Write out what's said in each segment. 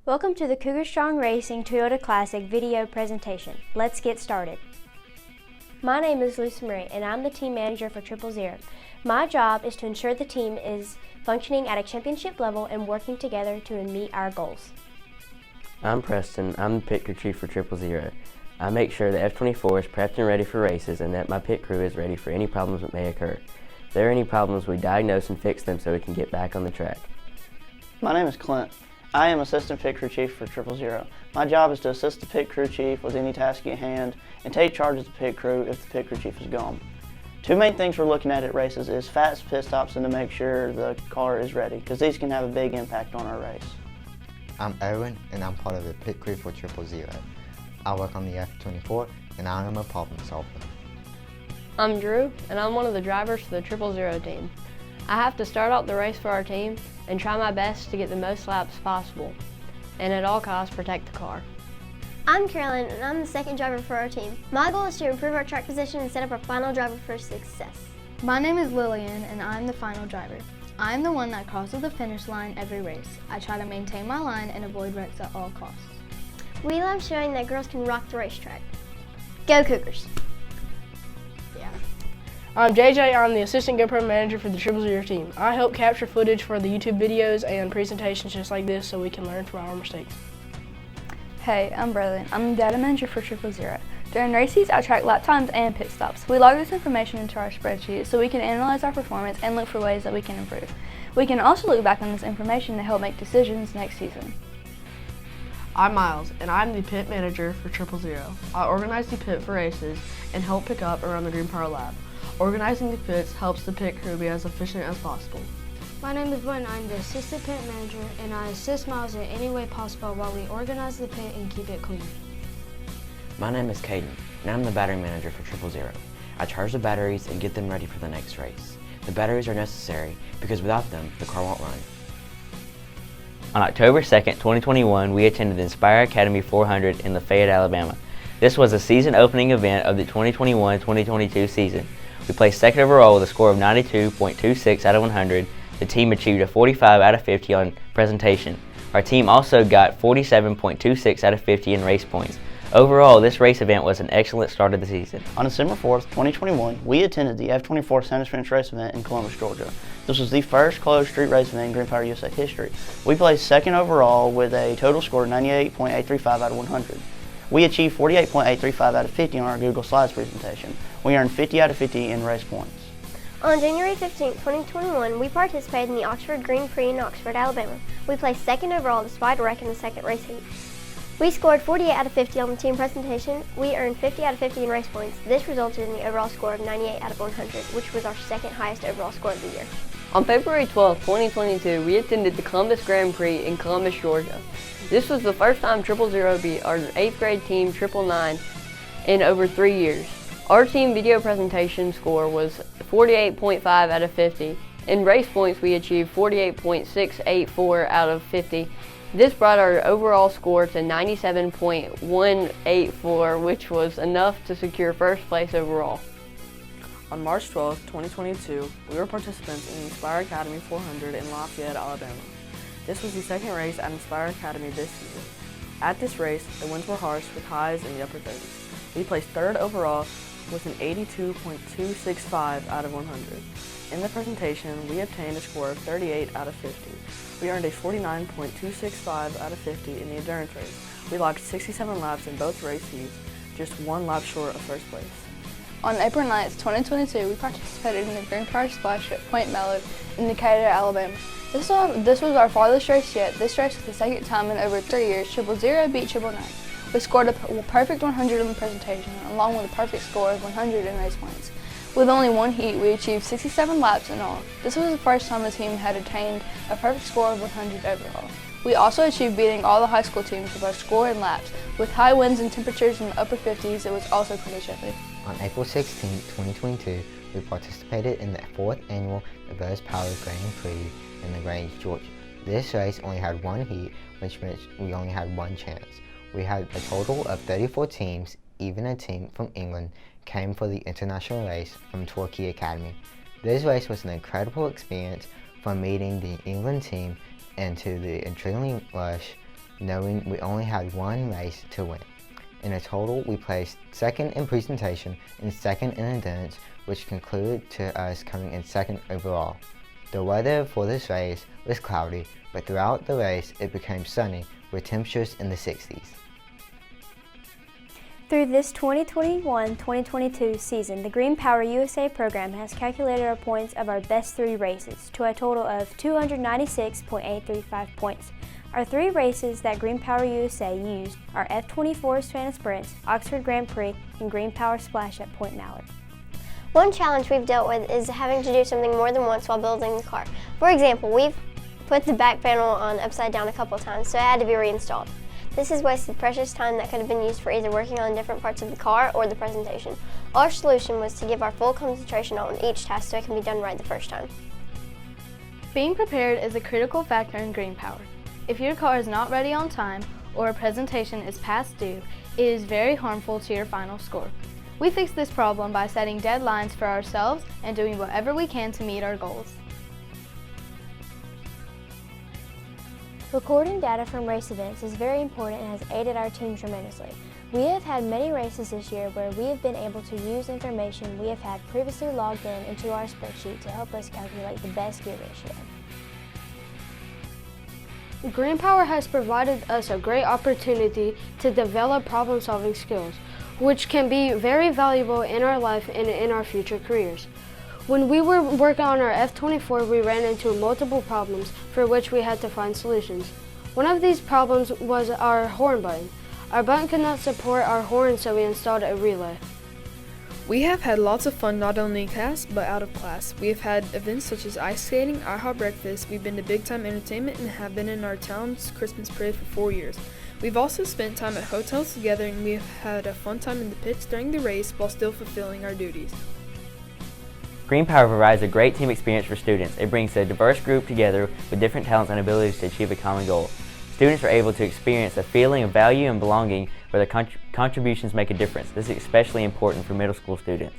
Welcome to the Cougar Strong Racing Toyota Classic video presentation. Let's get started. My name is Lucy Marie and I'm the team manager for 000. My job is to ensure the team is functioning at a championship level and working together to meet our goals. I'm Preston. I'm the pit crew chief for 000. I make sure the F-24 is prepped and ready for races and that my pit crew is ready for any problems that may occur. If there are any problems, we diagnose and fix them so we can get back on the track. My name is Clint. I am Assistant Pit Crew Chief for 000. My job is to assist the Pit Crew Chief with any task at hand and take charge of the Pit Crew if the Pit Crew Chief is gone. Two main things we're looking at races is fast pit stops and to make sure the car is ready, because these can have a big impact on our race. I'm Erwin and I'm part of the Pit Crew for 000. I work on the F-24 and I am a problem solver. I'm Drew and I'm one of the drivers for the 000 team. I have to start out the race for our team and try my best to get the most laps possible, and at all costs protect the car. I'm Carolyn and I'm the second driver for our team. My goal is to improve our track position and set up our final driver for success. My name is Lillian and I'm the final driver. I'm the one that crosses the finish line every race. I try to maintain my line and avoid wrecks at all costs. We love showing that girls can rock the racetrack. Go Cougars! I'm JJ, I'm the Assistant GoPro Manager for the 000 team. I help capture footage for the YouTube videos and presentations just like this so we can learn from our mistakes. Hey, I'm Berlin. I'm the data manager for 000. During races, I track lap times and pit stops. We log this information into our spreadsheet so we can analyze our performance and look for ways that we can improve. We can also look back on this information to help make decisions next season. I'm Miles, and I'm the pit manager for 000. I organize the pit for races and help pick up around the Green Power Lab. Organizing the pits helps the pit crew be as efficient as possible. My name is Gwen. I'm the assistant pit manager and I assist Miles in any way possible while we organize the pit and keep it clean. My name is Caden, and I'm the battery manager for 000. I charge the batteries and get them ready for the next race. The batteries are necessary because without them, the car won't run. On October 2nd, 2021, we attended the Inspire Academy 400 in Lafayette, Alabama. This was a season opening event of the 2021-2022 season. We placed second overall with a score of 92.26 out of 100. The team achieved a 45 out of 50 on presentation. Our team also got 47.26 out of 50 in race points. Overall, this race event was an excellent start of the season. On December 4th, 2021, we attended the F-24 Center Finish race event in Columbus, Georgia. This was the first closed street race event in Green Power USA history. We placed second overall with a total score of 98.835 out of 100. We achieved 48.835 out of 50 on our Google Slides presentation. We earned 50 out of 50 in race points. On January 15, 2021, we participated in the Oxford Grand Prix in Oxford, Alabama. We placed second overall despite a wreck in the second race heat. We scored 48 out of 50 on the team presentation. We earned 50 out of 50 in race points. This resulted in the overall score of 98 out of 100, which was our second highest overall score of the year. On February 12, 2022, we attended the Columbus Grand Prix in Columbus, Georgia. This was the first time 000 beat our 8th grade team 999 in over 3 years. Our team video presentation score was 48.5 out of 50. In race points, we achieved 48.684 out of 50. This brought our overall score to 97.184, which was enough to secure first place overall. On March 12, 2022, we were participants in the Inspire Academy 400 in Lafayette, Alabama. This was the second race at Inspire Academy this season. At this race, the winds were harsh with highs in the upper 30s. We placed third overall with an 82.265 out of 100. In the presentation, we obtained a score of 38 out of 50. We earned a 49.265 out of 50 in the endurance race. We logged 67 laps in both race heats, just 1 lap short of first place. On April 9th, 2022, we participated in the Green Power Splash at Point Mellon in Decatur, Alabama. This was our farthest race yet. This race was the second time in over 3 years 000 beat 999. We scored a perfect 100 on the presentation, along with a perfect score of 100 in race points. With only one heat, we achieved 67 laps in all. This was the first time the team had attained a perfect score of 100 overall. We also achieved beating all the high school teams with our score in laps. With high winds and temperatures in the upper 50s, it was also pretty chilly. On April 16, 2022, we participated in the 4th annual Adobe Premiere Grand Prix in LaGrange, Georgia. This race only had one heat, which meant we only had one chance. We had a total of 34 teams, even a team from England came for the international race from Torquay Academy. This race was an incredible experience from meeting the England team and to the adrenaline rush knowing we only had one race to win. In a total, we placed second in presentation and second in endurance, which concluded to us coming in second overall. The weather for this race was cloudy, but throughout the race it became sunny with temperatures in the 60s. Through this 2021-2022 season, the Green Power USA program has calculated our points of our best 3 races to a total of 296.835 points. Our 3 races that Green Power USA used are F24 Savannah Sprints, Oxford Grand Prix, and Green Power Splash at Point Mallard. One challenge we've dealt with is having to do something more than once while building the car. For example, we've put the back panel on upside down a couple of times, so it had to be reinstalled. This has wasted precious time that could have been used for either working on different parts of the car or the presentation. Our solution was to give our full concentration on each task so it can be done right the first time. Being prepared is a critical factor in Green Power. If your car is not ready on time or a presentation is past due, it is very harmful to your final score. We fix this problem by setting deadlines for ourselves and doing whatever we can to meet our goals. Recording data from race events is very important and has aided our team tremendously. We have had many races this year where we have been able to use information we have had previously logged into our spreadsheet to help us calculate the best gear ratio. Green Power has provided us a great opportunity to develop problem-solving skills, which can be very valuable in our life and in our future careers. When we were working on our F24, we ran into multiple problems for which we had to find solutions. One of these problems was our horn button. Our button could not support our horn, so we installed a relay. We have had lots of fun not only in class, but out of class. We have had events such as ice skating, IHOP breakfast, we've been to big time entertainment, and have been in our town's Christmas parade for 4 years. We've also spent time at hotels together, and we have had a fun time in the pits during the race while still fulfilling our duties. Green Power provides a great team experience for students. It brings a diverse group together with different talents and abilities to achieve a common goal. Students are able to experience a feeling of value and belonging where their contributions make a difference. This is especially important for middle school students.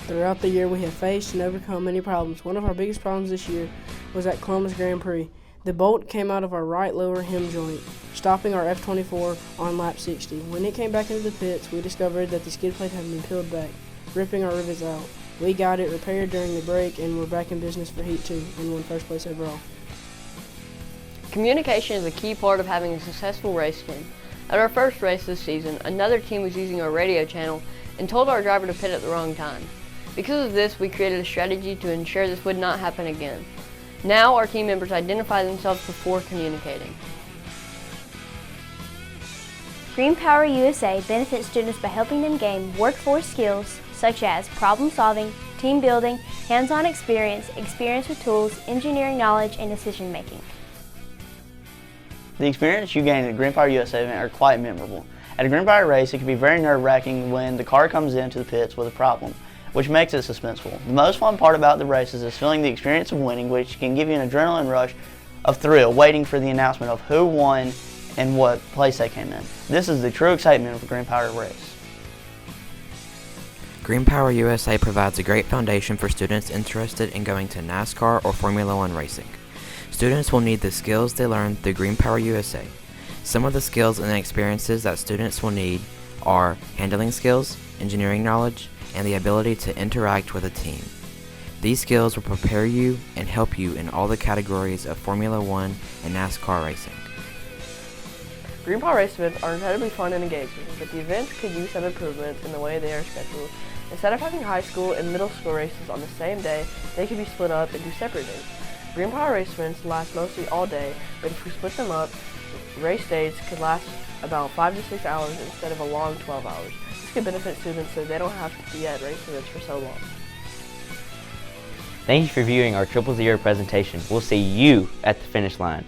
Throughout the year, we have faced and overcome many problems. One of our biggest problems this year was at Columbus Grand Prix. The bolt came out of our right lower hem joint, stopping our F24 on lap 60. When it came back into the pits, we discovered that the skid plate had been peeled back, ripping our rivets out. We got it repaired during the break, and we're back in business for Heat 2 and won first place overall. Communication is a key part of having a successful race team. At our first race this season, another team was using our radio channel and told our driver to pit at the wrong time. Because of this, we created a strategy to ensure this would not happen again. Now our team members identify themselves before communicating. Green Power USA benefits students by helping them gain workforce skills such as problem solving, team building, hands-on experience, experience with tools, engineering knowledge, and decision making. The experience you gain at a Green Power USA event are quite memorable. At a Green Power race, it can be very nerve-wracking when the car comes into the pits with a problem, which makes it suspenseful. The most fun part about the races is feeling the experience of winning, which can give you an adrenaline rush of thrill, waiting for the announcement of who won and what place they came in. This is the true excitement of a Green Power race. Green Power USA provides a great foundation for students interested in going to NASCAR or Formula One racing. Students will need the skills they learn through Green Power USA. Some of the skills and experiences that students will need are handling skills, engineering knowledge, and the ability to interact with a team. These skills will prepare you and help you in all the categories of Formula One and NASCAR racing. Green Power race events are incredibly fun and engaging, but the events could use some improvements in the way they are scheduled. Instead of having high school and middle school races on the same day, they can be split up into separate days. Green Power race events last mostly all day, but if we split them up, race days could last about 5 to 6 hours instead of a long 12 hours. This could benefit students so they don't have to be at race events for so long. Thank you for viewing our 000 presentation. We'll see you at the finish line.